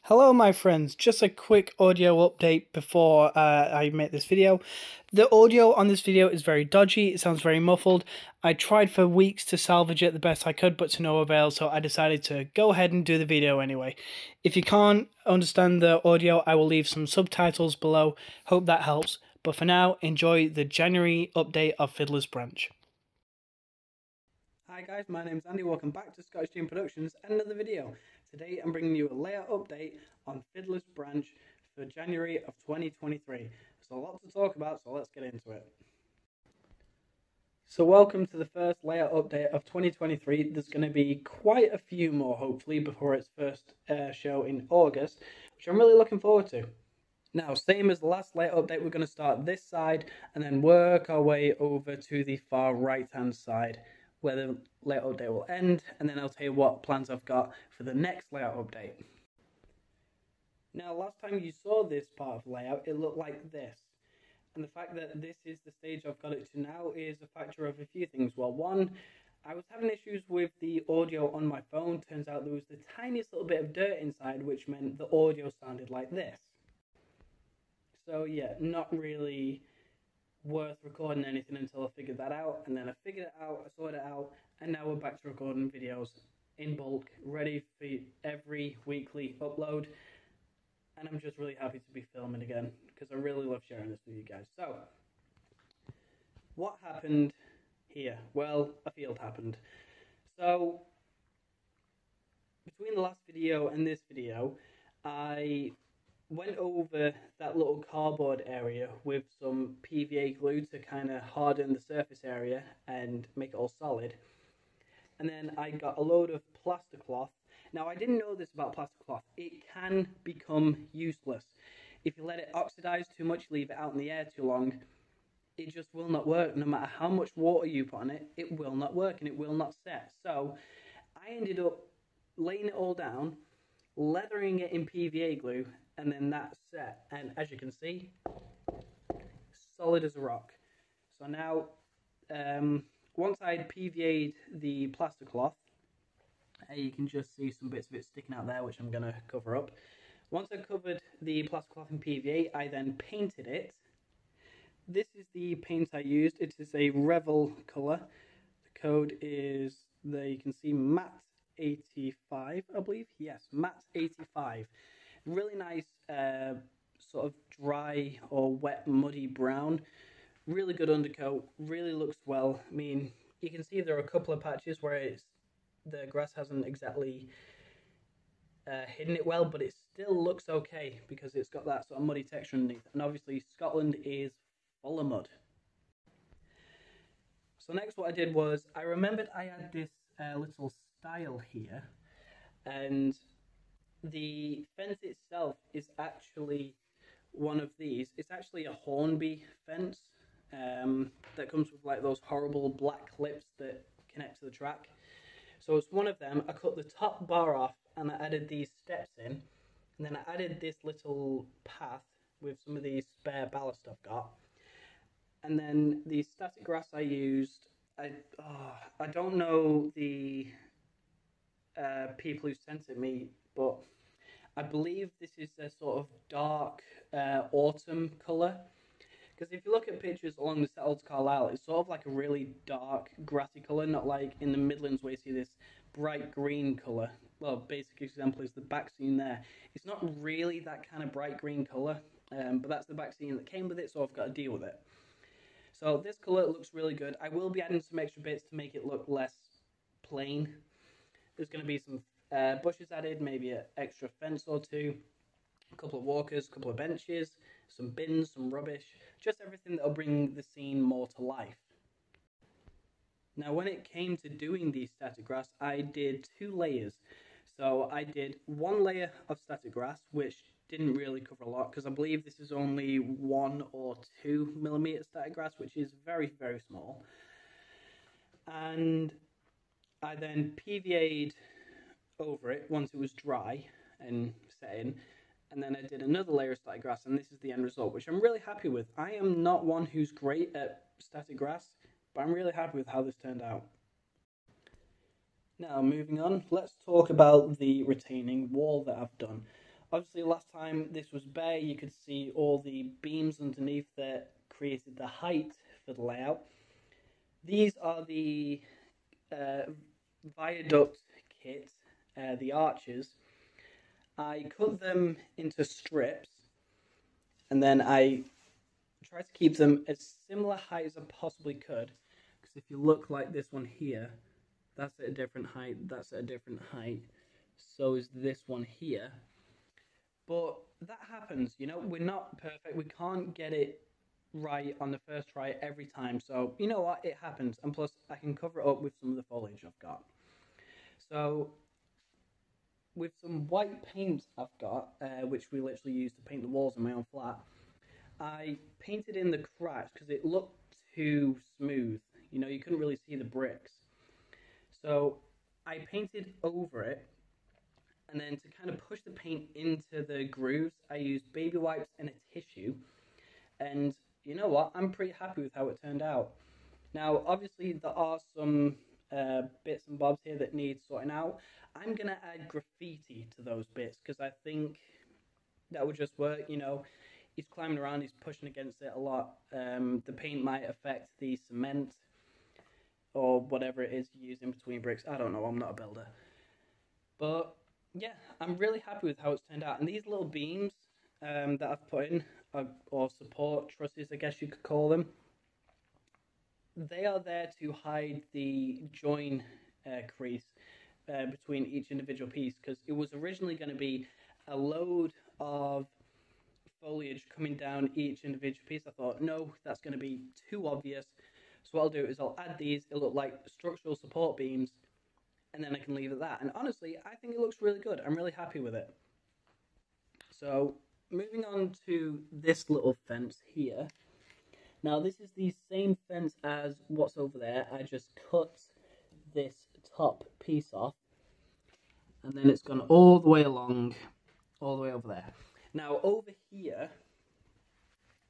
Hello my friends, just a quick audio update before I make this video. The audio on this video is very dodgy, it sounds very muffled. I tried for weeks to salvage it the best I could, but to no avail, so I decided to go ahead and do the video anyway. If you can't understand the audio, I will leave some subtitles below, hope that helps. But for now, enjoy the January update of Fiddler's Branch. Hi guys, my name's Andy, welcome back to Scottish Team Productions and another video. Today I'm bringing you a layout update on Fiddler's Branch for January of 2023. There's a lot to talk about, so let's get into it. So welcome to the first layout update of 2023. There's going to be quite a few more hopefully before its first show in August, which I'm really looking forward to. Now, same as the last layout update, we're going to start this side and then work our way over to the far right hand side, where the layout update will end, and then I'll tell you what plans I've got for the next layout update. Now, last time you saw this part of layout, it looked like this. And the fact that this is the stage I've got it to now is a factor of a few things. Well, one, I was having issues with the audio on my phone. Turns out there was the tiniest little bit of dirt inside, which meant the audio sounded like this. So yeah, not really worth recording anything until I figured that out, and then I figured it out, I sorted it out, and now we're back to recording videos in bulk, ready for every weekly upload, and I'm just really happy to be filming again, because I really love sharing this with you guys. So, what happened here? Well, a field happened. So, between the last video and this video, I went over that little cardboard area with some PVA glue to kind of harden the surface area and make it all solid. And then I got a load of plaster cloth. Now, I didn't know this about plaster cloth. It can become useless. If you let it oxidize too much, leave it out in the air too long, it just will not work. No matter how much water you put on it, it will not work and it will not set. So I ended up laying it all down, leathering it in PVA glue, and then that's set, and as you can see, solid as a rock. So now, once I'd PVA'd the plaster cloth, you can just see some bits of it sticking out there, which I'm going to cover up. Once I covered the plaster cloth in PVA, I then painted it. This is the paint I used. It is a Revel colour. The code is, there you can see, matte 85, I believe. Yes, matte 85. Really nice sort of dry or wet muddy brown. Really good undercoat, really looks well. I mean, you can see there are a couple of patches where the grass hasn't exactly hidden it well, but it still looks okay because it's got that sort of muddy texture underneath. And obviously Scotland is full of mud. So next what I did was, I remembered I had this little stile here, and the fence itself is actually one of these. It's actually a Hornby fence that comes with like those horrible black clips that connect to the track. So it's one of them. I cut the top bar off and I added these steps in, and then I added this little path with some of these spare ballast I've got. And then the static grass I used, I don't know the people who sent it me, but I believe this is a sort of dark autumn colour. Because if you look at pictures along the Settled Carlisle, it's sort of like a really dark grassy colour, not like in the Midlands where you see this bright green colour. Well, basic example is the back scene there. It's not really that kind of bright green colour, but that's the back scene that came with it, so I've got to deal with it. So this colour looks really good. I will be adding some extra bits to make it look less plain. There's going to be some bushes added, maybe an extra fence or two, a couple of walkers, a couple of benches, some bins, some rubbish, just everything that'll bring the scene more to life. Now, when it came to doing the static grass, I did 2 layers. So I did 1 layer of static grass, which didn't really cover a lot, because I believe this is only 1 or 2 millimeter static grass, which is very, very small. And I then PVA'd over it once it was dry and set in, and then I did another layer of static grass, and this is the end result, which I'm really happy with. I am not one who's great at static grass, but I'm really happy with how this turned out. Now, moving on, let's talk about the retaining wall that I've done. Obviously, last time this was bare, you could see all the beams underneath that created the height for the layout. These are the viaduct kit, the arches. I cut them into strips, and then I tried to keep them as similar height as I possibly could. Because if you look like this one here, that's at a different height, that's at a different height. So is this one here. But that happens, you know, we're not perfect. We can't get it right on the first try every time. So, you know what, it happens. And plus, I can cover it up with some of the foliage I've got. So, with some white paint I've got, which we literally use to paint the walls in my own flat, I painted in the cracks because it looked too smooth. You know, you couldn't really see the bricks. So, I painted over it. And then to kind of push the paint into the grooves, I used baby wipes and a tissue. And you know what? I'm pretty happy with how it turned out. Now, obviously, there are some bits and bobs here that need sorting out. I'm going to add graffiti to those bits because I think that would just work. You know, he's climbing around, he's pushing against it a lot. The paint might affect the cement or whatever it is you use in between bricks. I don't know, I'm not a builder. But yeah, I'm really happy with how it's turned out. And these little beams that I've put in, or support trusses, I guess you could call them, they are there to hide the join crease between each individual piece, because it was originally going to be a load of foliage coming down each individual piece. I thought, no, that's going to be too obvious. So what I'll do is I'll add these. It'll look like structural support beams, and then I can leave it at that. And honestly, I think it looks really good. I'm really happy with it. So moving on to this little fence here. Now this is the same fence as what's over there. I just cut this top piece off, and then it's gone all the way along, all the way over there. Now over here,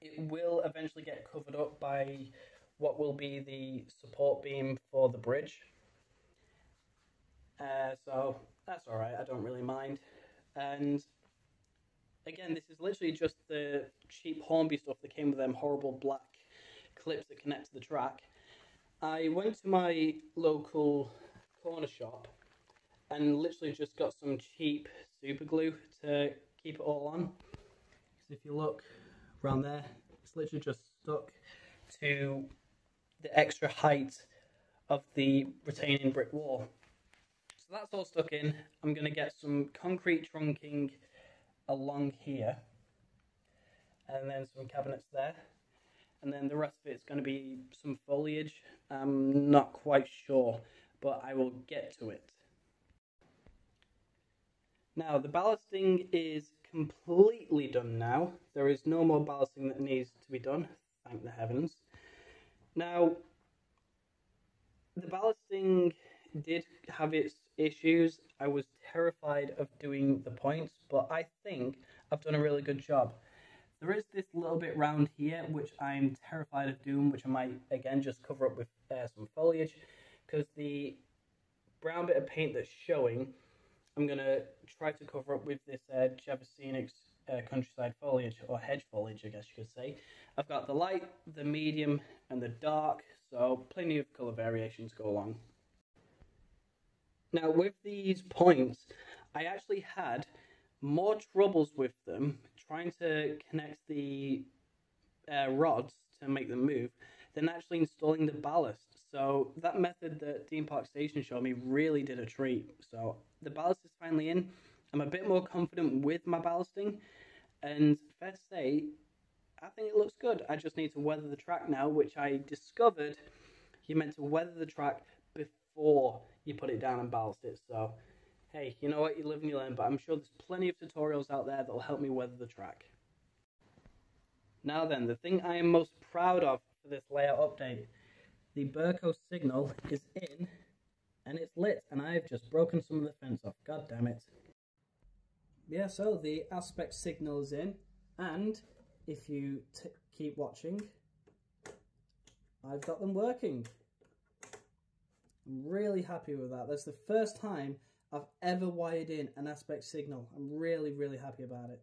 it will eventually get covered up by what will be the support beam for the bridge. So that's alright, I don't really mind. And again, this is literally just the cheap Hornby stuff that came with them horrible black clips that connect to the track. I went to my local corner shop and literally just got some cheap super glue to keep it all on. Because if you look around there, it's literally just stuck to the extra height of the retaining brick wall. So that's all stuck in. I'm going to get some concrete trunking along here, and then some cabinets there, and then the rest of it's going to be some foliage. I'm not quite sure, but I will get to it. Now the ballasting is completely done now. There is no more ballasting that needs to be done, thank the heavens. Now the ballasting did have its issues. I was terrified of doing the points, but I think I've done a really good job. There is this little bit round here which I'm terrified of doing, which I might again just cover up with some foliage, because the brown bit of paint that's showing, I'm going to try to cover up with this Javacinix countryside foliage, or hedge foliage I guess you could say. I've got the light, the medium and the dark, so plenty of colour variations go along. Now with these points, I actually had more troubles with them trying to connect the rods to make them move than actually installing the ballast. So that method that Dean Park Station showed me really did a treat. So the ballast is finally in. I'm a bit more confident with my ballasting, and fair to say, I think it looks good. I just need to weather the track now, which I discovered you meant to weather the track before you put it down and ballast it. So hey, you know what, you live and you learn, but I'm sure there's plenty of tutorials out there that will help me weather the track. Now then, the thing I am most proud of for this layout update, the Burco signal is in and it's lit, and I've just broken some of the fence off, god damn it. Yeah, so the aspect signal is in, and if you keep watching, I've got them working. I'm really happy with that. That's the first time I've ever wired in an aspect signal. I'm really, really happy about it.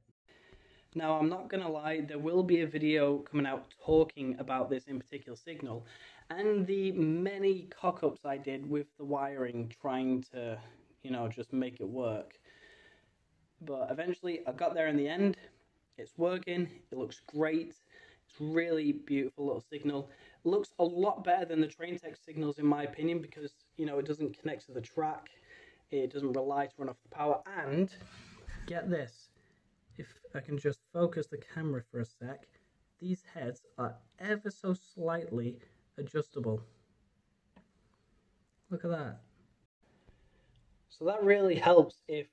Now, I'm not going to lie, there will be a video coming out talking about this in particular signal and the many cock-ups I did with the wiring trying to, just make it work. But eventually I got there in the end. It's working, it looks great, it's really beautiful little signal. It looks a lot better than the train tech signals in my opinion because, it doesn't connect to the track, it doesn't rely to run off the power, and get this, if I can just focus the camera for a sec, these heads are ever so slightly adjustable. Look at that. So that really helps if,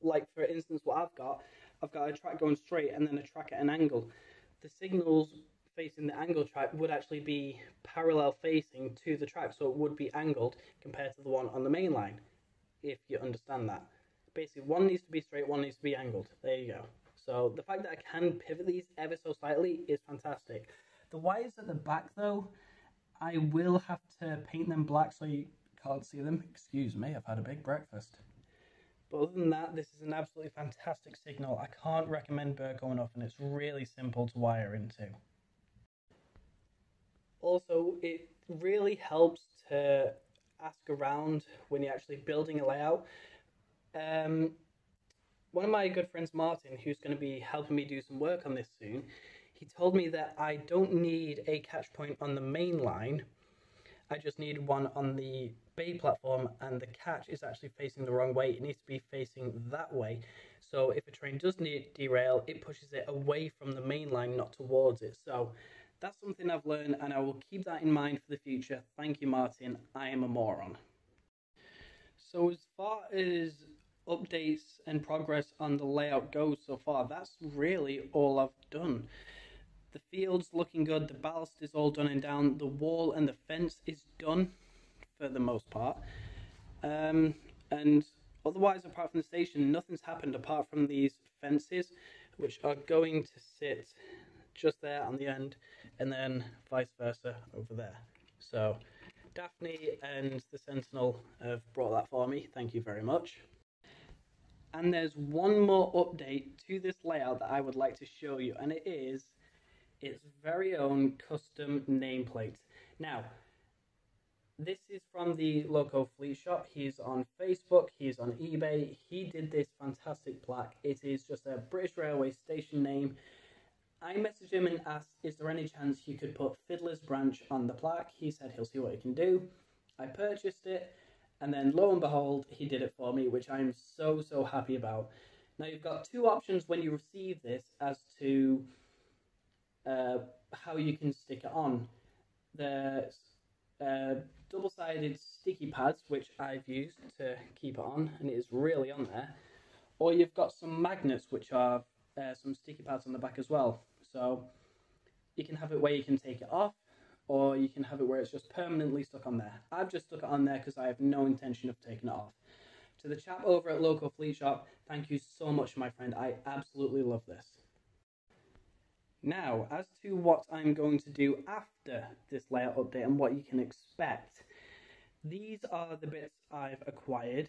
like for instance what I've got a track going straight and then a track at an angle. The signals facing the angle track would actually be parallel facing to the track, so it would be angled compared to the one on the main line, if you understand that. Basically, one needs to be straight, one needs to be angled. There you go. So the fact that I can pivot these ever so slightly is fantastic. The wires at the back though, I will have to paint them black so you can't see them. Excuse me, I've had a big breakfast. But other than that, this is an absolutely fantastic signal. I can't recommend Burko enough, and it's really simple to wire into. Also, it really helps to ask around when you're actually building a layout. One of my good friends, Martin, who's going to be helping me do some work on this soon, he told me that I don't need a catch point on the main line. I just need one on the bay platform, and the catch is actually facing the wrong way. It needs to be facing that way. So if a train does need derail, it pushes it away from the main line, not towards it. So that's something I've learned, and I will keep that in mind for the future. Thank you, Martin. I am a moron. So as far as updates and progress on the layout goes so far, that's really all I've done. The field's looking good, the ballast is all done and down, the wall and the fence is done for the most part. And otherwise, apart from the station, nothing's happened apart from these fences, which are going to sit just there on the end, and then vice versa over there. So Daphne and the Sentinel have brought that for me, thank you very much. And there's one more update to this layout that I would like to show you, and it is its very own custom nameplate. Now, this is from the local fleet shop. He's on Facebook, he's on eBay. He did this fantastic plaque. It is just a British Railway station name. I messaged him and asked, is there any chance you could put Fiddler's branch on the plaque? He said he'll see what he can do. I purchased it, and then lo and behold, he did it for me, which I'm so happy about. Now, you've got two options when you receive this as to how you can stick it on. There's double-sided sticky pads, which I've used to keep it on, and it is really on there. Or you've got some magnets, which are some sticky pads on the back as well. So you can have it where you can take it off, or you can have it where it's just permanently stuck on there. I've just stuck it on there because I have no intention of taking it off. To the chap over at Local Fleet Shop, thank you so much, my friend. I absolutely love this. Now, as to what I'm going to do after this layout update and what you can expect, these are the bits I've acquired.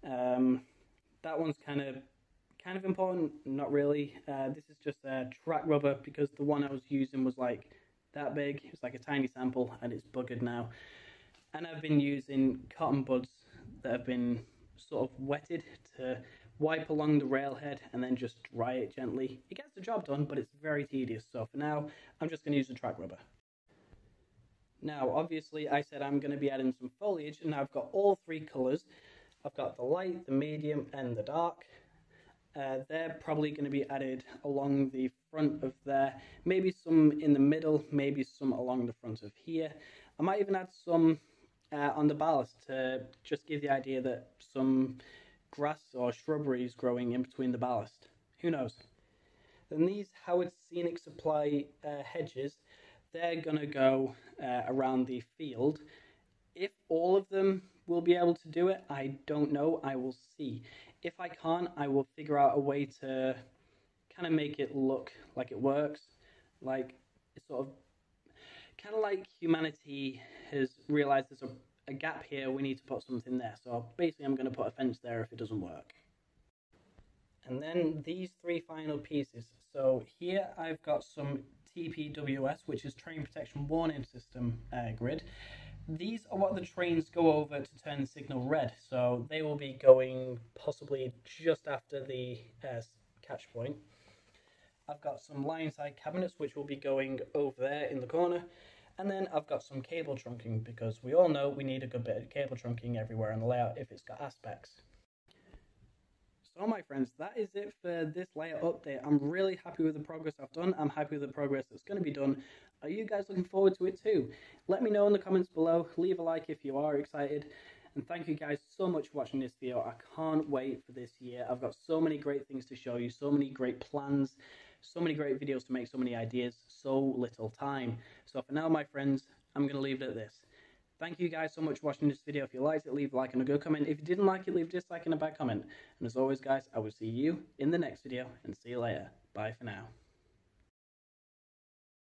That one's kind of important, not really. This is just a track rubber because the one I was using was like that big. It was like a tiny sample and it's buggered now. And I've been using cotton buds that have been sort of wetted to wipe along the railhead and then just dry it gently. It gets the job done, but it's very tedious. So for now, I'm just going to use the track rubber. Now, obviously, I said I'm going to be adding some foliage, and I've got all three colours. I've got the light, the medium, and the dark. They're probably going to be added along the front of there. Maybe some in the middle, maybe some along the front of here. I might even add some on the ballast to just give the idea that some grass or shrubberies growing in between the ballast. Who knows? Then these Howard Scenic Supply hedges, they're going to go around the field. If all of them will be able to do it, I don't know. I will see. If I can't, I will figure out a way to kind of make it look like it works. Like, it's sort of kind of like humanity has realized there's a gap here, we need to put something there. So basically I'm going to put a fence there if it doesn't work. And then these three final pieces. So here I've got some TPWS, which is Train Protection Warning System grid. These are what the trains go over to turn the signal red. So they will be going possibly just after the catch point. I've got some line side cabinets, which will be going over there in the corner. And then I've got some cable trunking, because we all know we need a good bit of cable trunking everywhere in the layout if it's got aspects. So my friends, that is it for this layout update. I'm really happy with the progress I've done. I'm happy with the progress that's going to be done. Are you guys looking forward to it too? Let me know in the comments below. Leave a like if you are excited. And thank you guys so much for watching this video. I can't wait for this year. I've got so many great things to show you, so many great plans, so many great videos to make, so many ideas, so little time. So for now, my friends, I'm going to leave it at this. Thank you guys so much for watching this video. If you liked it, leave a like and a good comment. If you didn't like it, leave a dislike and a bad comment. And as always, guys, I will see you in the next video, and see you later. Bye for now.